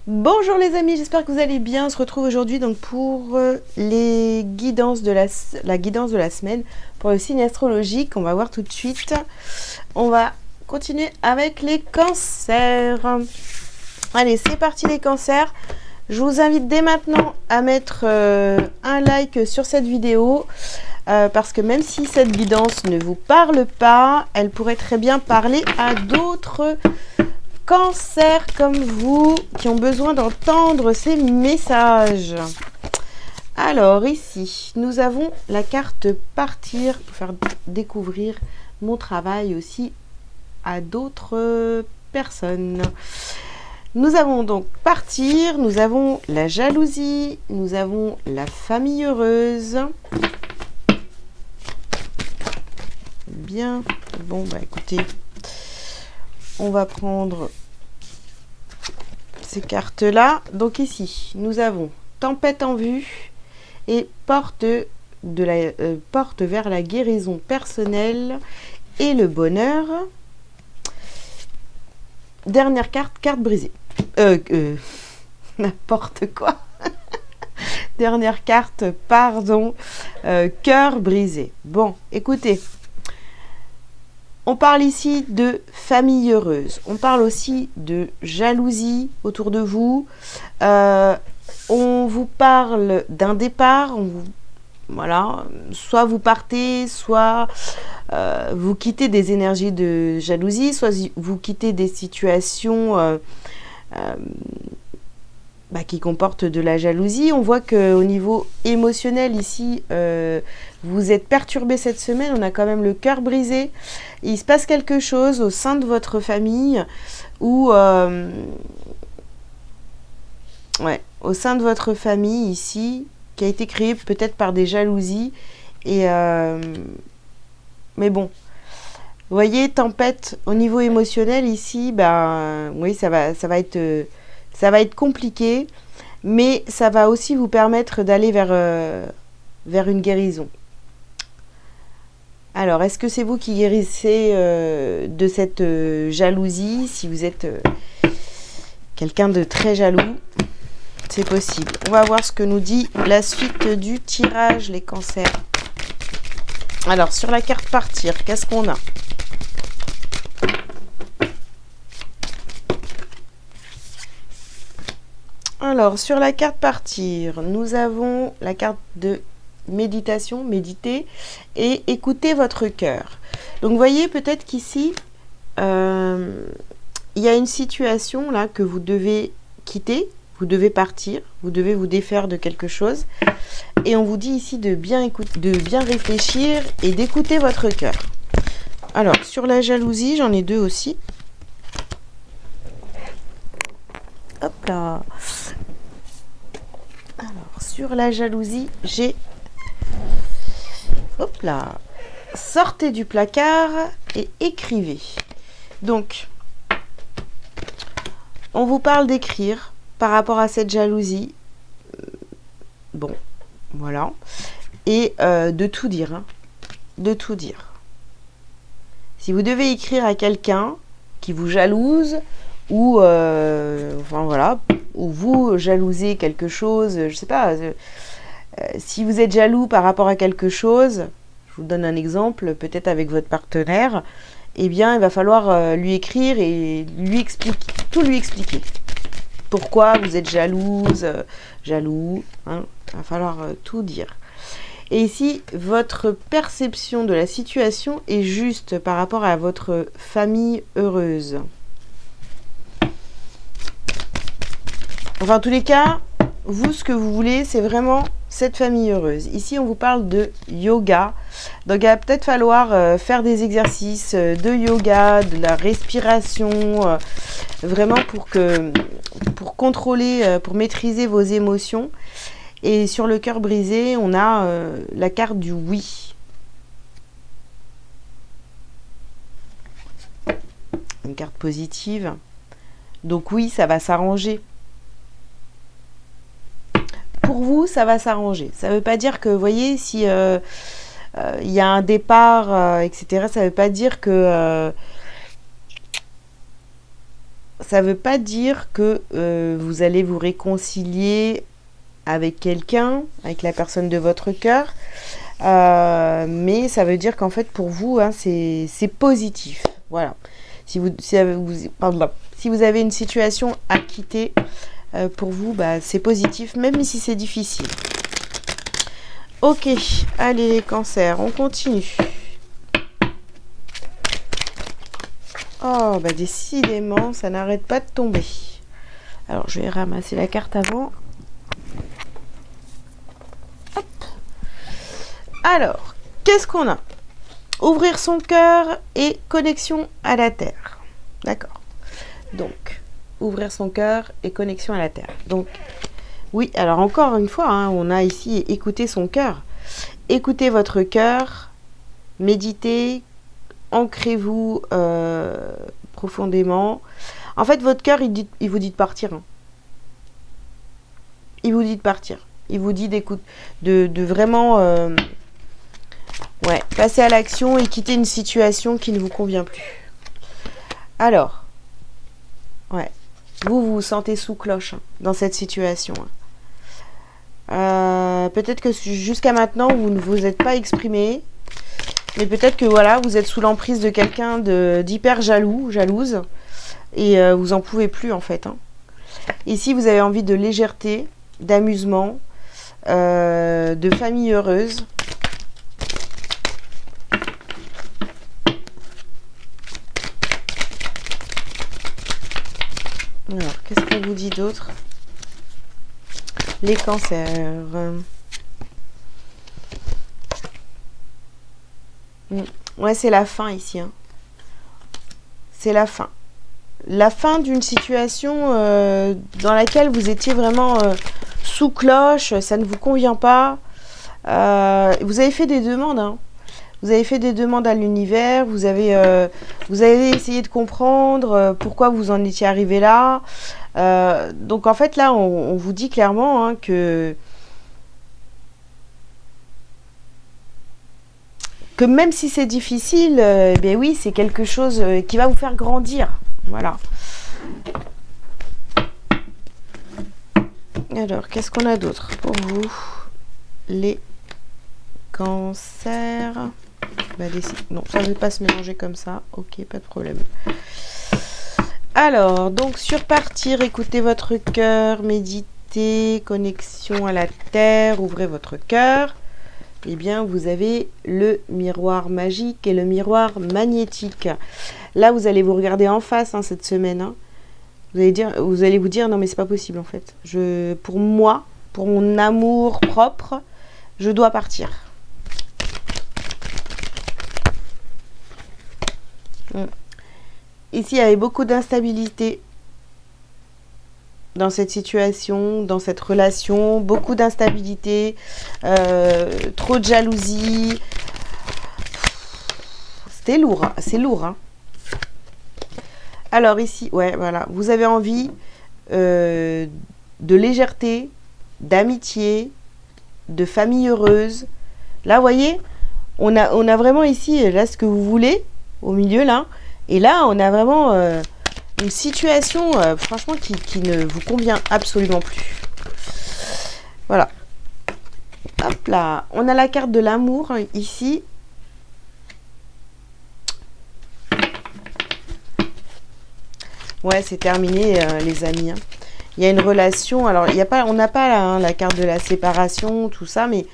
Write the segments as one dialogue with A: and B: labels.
A: Bonjour les amis, j'espère que vous allez bien. On se retrouve aujourd'hui donc pour les guidances de la guidance de la semaine pour le signe astrologique. On va voir tout de suite. On va continuer avec les cancers. Allez, c'est parti les cancers. Je vous invite dès maintenant à mettre un like sur cette vidéo parce que même si cette guidance ne vous parle pas, elle pourrait très bien parler à d'autres cancers comme vous qui ont besoin d'entendre ces messages. Alors ici, nous avons la carte partir pour faire découvrir mon travail aussi à d'autres personnes. Nous avons donc partir, nous avons la jalousie, nous avons la famille heureuse. Bien, bon bah écoutez, on va prendre ces cartes-là. Donc ici, nous avons tempête en vue et porte vers la guérison personnelle et le bonheur. Dernière carte, carte brisée. N'importe quoi. Dernière carte, pardon, cœur brisé. Bon, écoutez. On parle ici de famille heureuse. On parle aussi de jalousie autour de vous. On vous parle d'un départ. Voilà, soit vous partez, soit vous quittez des énergies de jalousie, soit vous quittez des situations qui comportent de la jalousie. On voit qu'au niveau émotionnel ici, vous êtes perturbé cette semaine. On a quand même le cœur brisé. Il se passe quelque chose au sein de votre famille ou au sein de votre famille ici, qui a été créé peut-être par des jalousies. Et mais bon, vous voyez, tempête au niveau émotionnel ici, oui, ça va être compliqué, mais ça va aussi vous permettre d'aller vers une guérison. Alors, est-ce que c'est vous qui guérissez de cette jalousie? Si vous êtes quelqu'un de très jaloux, c'est possible. On va voir ce que nous dit la suite du tirage, les cancers. Alors, sur la carte partir, qu'est-ce qu'on a? Alors, sur la carte partir, nous avons la carte de méditation, méditer et écouter votre cœur. Donc, vous voyez peut-être qu'ici, il y a une situation là que vous devez quitter, vous devez partir, vous devez vous défaire de quelque chose. Et on vous dit ici de bien écouter, de bien réfléchir et d'écouter votre cœur. Alors, sur la jalousie, j'en ai deux aussi. Hop là. Alors, sur la jalousie, j'ai... Hop là. Sortez du placard et écrivez. Donc, on vous parle d'écrire par rapport à cette jalousie. Bon, voilà. Et de tout dire. Hein. De tout dire. Si vous devez écrire à quelqu'un qui vous jalouse, ou ou vous jalousez quelque chose, je sais pas, si vous êtes jaloux par rapport à quelque chose, je vous donne un exemple, peut-être avec votre partenaire, eh bien il va falloir lui écrire et tout lui expliquer. Pourquoi vous êtes jalouse, jaloux, hein, il va falloir tout dire. Et ici, votre perception de la situation est juste par rapport à votre famille heureuse. Enfin, en tous les cas, vous, ce que vous voulez, c'est vraiment cette famille heureuse. Ici, on vous parle de yoga. Donc, il va peut-être falloir faire des exercices de yoga, de la respiration, vraiment pour contrôler, pour maîtriser vos émotions. Et sur le cœur brisé, on a la carte du oui. Une carte positive. Donc oui, ça va s'arranger. Pour vous, ça va s'arranger. Ça ne veut pas dire que, vous voyez, si y a un départ, etc., ça ne veut pas dire que ça ne veut pas dire que vous allez vous réconcilier avec quelqu'un, avec la personne de votre cœur. Mais ça veut dire qu'en fait, pour vous, hein, c'est positif. Voilà. Si vous avez une situation à quitter, pour vous, bah, c'est positif, même si c'est difficile. Ok, allez les cancers, on continue. Oh, bah décidément, ça n'arrête pas de tomber. Alors, je vais ramasser la carte avant. Hop. Alors, qu'est-ce qu'on a? Ouvrir son cœur et connexion à la Terre. D'accord. Donc, ouvrir son cœur et connexion à la Terre. Donc, oui, alors encore une fois, hein, on a ici écouter son cœur. Écoutez votre cœur, méditez, ancrez-vous profondément. En fait, votre cœur, il vous dit de partir. Hein. Il vous dit de partir. Il vous dit de vraiment passer à l'action et quitter une situation qui ne vous convient plus. Alors, vous vous sentez sous cloche hein, dans cette situation. Hein. Peut-être que jusqu'à maintenant, vous ne vous êtes pas exprimé. Mais peut-être que voilà, vous êtes sous l'emprise de quelqu'un d'hyper jalouse. Et vous en pouvez plus en fait. Hein. Ici, vous avez envie de légèreté, d'amusement, de famille heureuse. Alors, qu'est-ce qu'on vous dit d'autre? Les cancers. Ouais, c'est la fin ici. Hein. C'est la fin. La fin d'une situation dans laquelle vous étiez vraiment sous cloche, ça ne vous convient pas. Vous avez fait des demandes. Hein. Vous avez fait des demandes à l'univers. Vous avez essayé de comprendre pourquoi vous en étiez arrivé là. Donc en fait là, on vous dit clairement hein, que même si c'est difficile, ben oui, c'est quelque chose qui va vous faire grandir. Voilà. Alors, qu'est-ce qu'on a d'autre pour vous? Les cancers. Bah, non, ça ne veut pas se mélanger comme ça. Ok, pas de problème. Alors, donc, sur partir, écoutez votre cœur, méditez, connexion à la terre, ouvrez votre cœur. Eh bien, vous avez le miroir magique et le miroir magnétique. Là, vous allez vous regarder en face hein, cette semaine. Hein. Vous allez vous dire, non mais c'est pas possible en fait. Pour moi, pour mon amour propre, je dois partir. Ici, il y avait beaucoup d'instabilité dans cette situation, dans cette relation, beaucoup d'instabilité, trop de jalousie. C'était lourd, hein. C'est lourd. Hein. Alors ici, ouais, voilà, vous avez envie de légèreté, d'amitié, de famille heureuse. Là, vous voyez, on a vraiment ici, là, ce que vous voulez, au milieu, là. Et là, on a vraiment une situation, franchement, qui ne vous convient absolument plus. Voilà. Hop là. On a la carte de l'amour, ici. Ouais, c'est terminé, les amis. Hein. Il y a une relation. Alors, on n'a pas là, hein, la carte de la séparation, tout ça, mais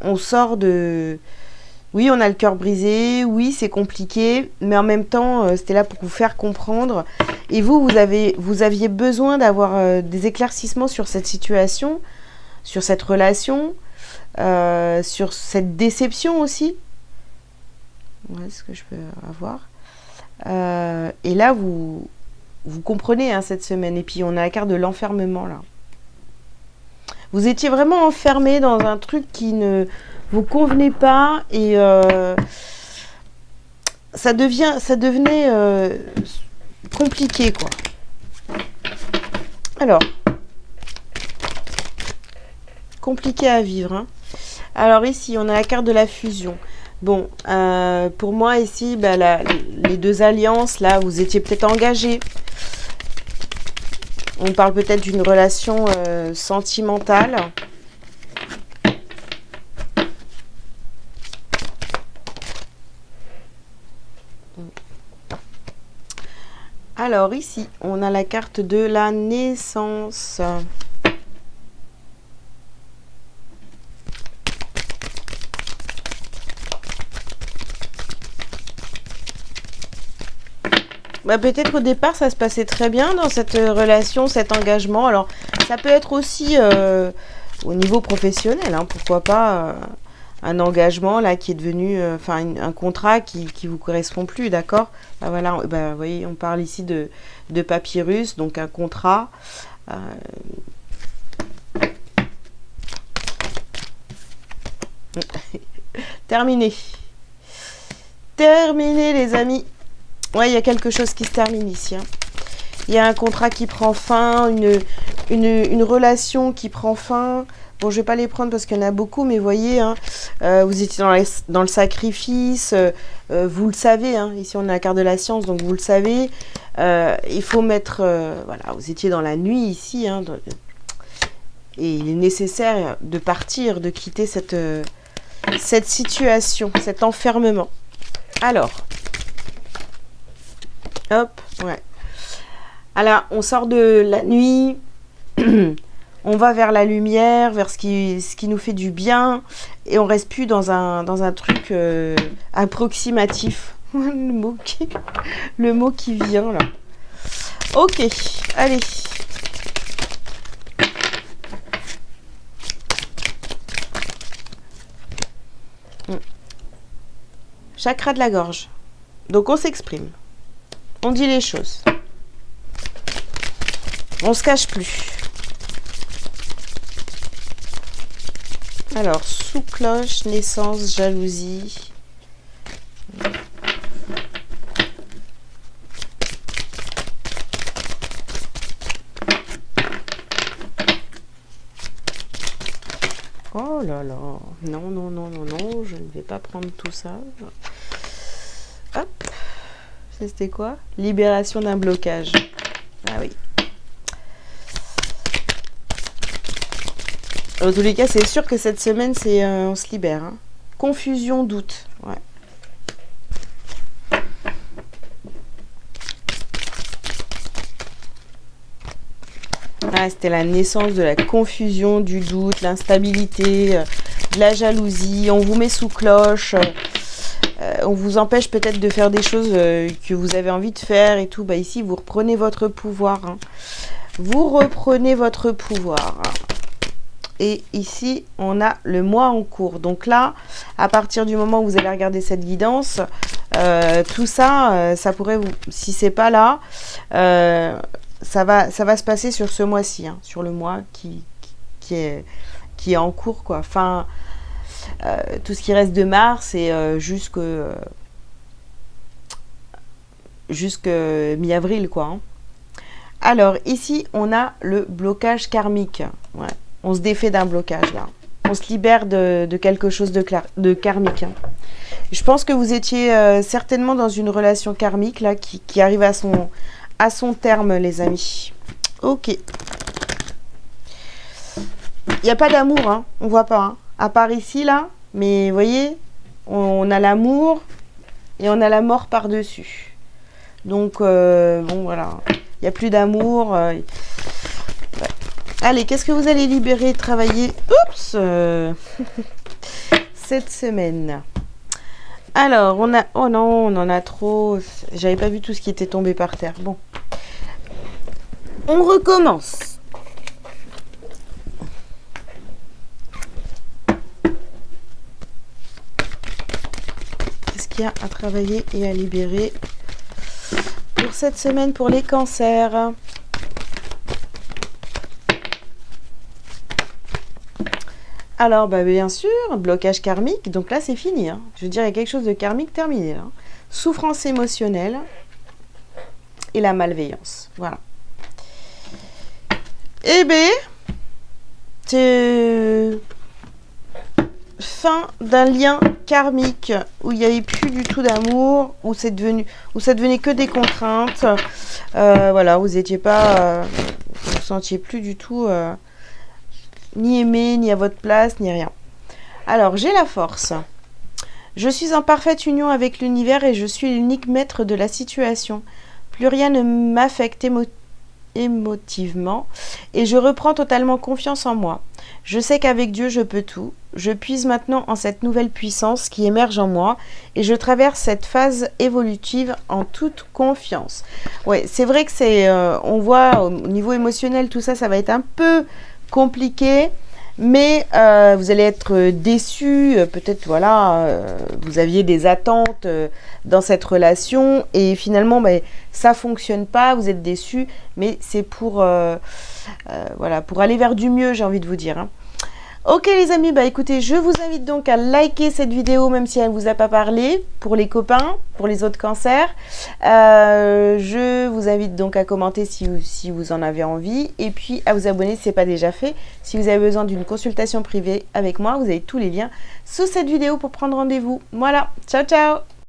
A: on sort de... Oui, on a le cœur brisé. Oui, c'est compliqué, mais en même temps, c'était là pour vous faire comprendre. Et vous aviez besoin d'avoir des éclaircissements sur cette situation, sur cette relation, sur cette déception aussi. Ouais, ce que je peux avoir. Et là, vous comprenez hein, cette semaine. Et puis, on a la carte de l'enfermement, là. Vous étiez vraiment enfermé dans un truc qui ne vous convenait pas. Et ça devenait compliqué, quoi. Alors, compliqué à vivre. Hein. Alors ici, on a la carte de la fusion. Bon, pour moi ici, bah, les deux alliances, là, vous étiez peut-être engagés. On parle peut-être d'une relation sentimentale. Alors ici, on a la carte de la naissance. Bah, peut-être qu'au départ, ça se passait très bien dans cette relation, cet engagement. Alors, ça peut être aussi au niveau professionnel, hein, pourquoi pas un engagement là qui est devenu, un contrat qui vous correspond plus, d'accord. Bah, voilà, bah, vous voyez, on parle ici de papyrus, donc un contrat. Terminé. Terminé, les amis. Ouais, il y a quelque chose qui se termine ici. Hein. Il y a un contrat qui prend fin, une relation qui prend fin. Bon, je vais pas les prendre parce qu'il y en a beaucoup, mais voyez, hein, vous étiez dans le sacrifice, vous le savez, hein, ici on a la carte de la science, donc vous le savez. Il faut mettre, voilà, vous étiez dans la nuit ici, hein, et il est nécessaire de partir, de quitter cette situation, cet enfermement. Alors, hop, ouais. Alors, on sort de la nuit, on va vers la lumière, vers ce qui nous fait du bien, et on reste plus dans un truc approximatif. Le mot qui vient, là. Ok, allez. Chakra de la gorge. Donc, on s'exprime. On dit les choses. On se cache plus. Alors, sous cloche, naissance, jalousie. Oh là là. Non, non, non, non, non. Je ne vais pas prendre tout ça. Hop. C'était quoi? Libération d'un blocage. Ah oui. En tous les cas, c'est sûr que cette semaine, c'est on se libère. Hein. Confusion, doute. Ouais. Ah, c'était la naissance de la confusion, du doute, l'instabilité, de la jalousie. On vous met sous cloche. On vous empêche peut-être de faire des choses que vous avez envie de faire et tout. Bah, ici, vous reprenez votre pouvoir. Hein. Vous reprenez votre pouvoir. Hein. Et ici, on a le mois en cours. Donc là, à partir du moment où vous allez regarder cette guidance, tout ça, ça pourrait vous... Si c'est pas là, ça va se passer sur ce mois-ci. Hein, sur le mois qui est en cours, quoi. Enfin, tout ce qui reste de mars et jusque mi-avril, quoi. Hein. Alors, ici, on a le blocage karmique. Ouais. On se défait d'un blocage, là. On se libère de quelque chose de karmique. Hein. Je pense que vous étiez certainement dans une relation karmique, là, qui arrive à son terme, les amis. Ok. Il n'y a pas d'amour, hein. On voit pas. Hein. À part ici, là. Mais, vous voyez, on a l'amour et on a la mort par-dessus. Donc, bon, voilà. Il n'y a plus d'amour. Ouais. Allez, qu'est-ce que vous allez libérer, travailler oups cette semaine. Alors, on a... Oh non, on en a trop. J'avais pas vu tout ce qui était tombé par terre. Bon. On recommence. Qu'est-ce qu'il y a à travailler et à libérer pour cette semaine pour les cancers? Alors, bah, bien sûr, blocage karmique. Donc là, c'est fini. Hein. Je veux dire, il y a quelque chose de karmique terminé. Là. Souffrance émotionnelle et la malveillance. Voilà. Eh bien, c'est fin d'un lien karmique où il n'y avait plus du tout d'amour, où ça devenait que des contraintes. Voilà, vous étiez pas, vous vous sentiez plus du tout ni aimé, ni à votre place, ni rien. Alors, j'ai la force. Je suis en parfaite union avec l'univers et je suis l'unique maître de la situation. Plus rien ne m'affecte émotivement et je reprends totalement confiance en moi. Je sais qu'avec Dieu, je peux tout. Je puise maintenant en cette nouvelle puissance qui émerge en moi et je traverse cette phase évolutive en toute confiance. Ouais, c'est vrai que on voit au niveau émotionnel, tout ça, ça va être un peu compliqué. Mais vous allez être déçus, peut-être voilà, vous aviez des attentes dans cette relation et finalement ça fonctionne pas, vous êtes déçus, mais c'est pour voilà, pour aller vers du mieux, j'ai envie de vous dire. Hein. Ok les amis, écoutez, je vous invite donc à liker cette vidéo même si elle ne vous a pas parlé, pour les copains, pour les autres cancers. Je vous invite donc à commenter si vous en avez envie et puis à vous abonner si ce n'est pas déjà fait. Si vous avez besoin d'une consultation privée avec moi, vous avez tous les liens sous cette vidéo pour prendre rendez-vous. Voilà, ciao ciao.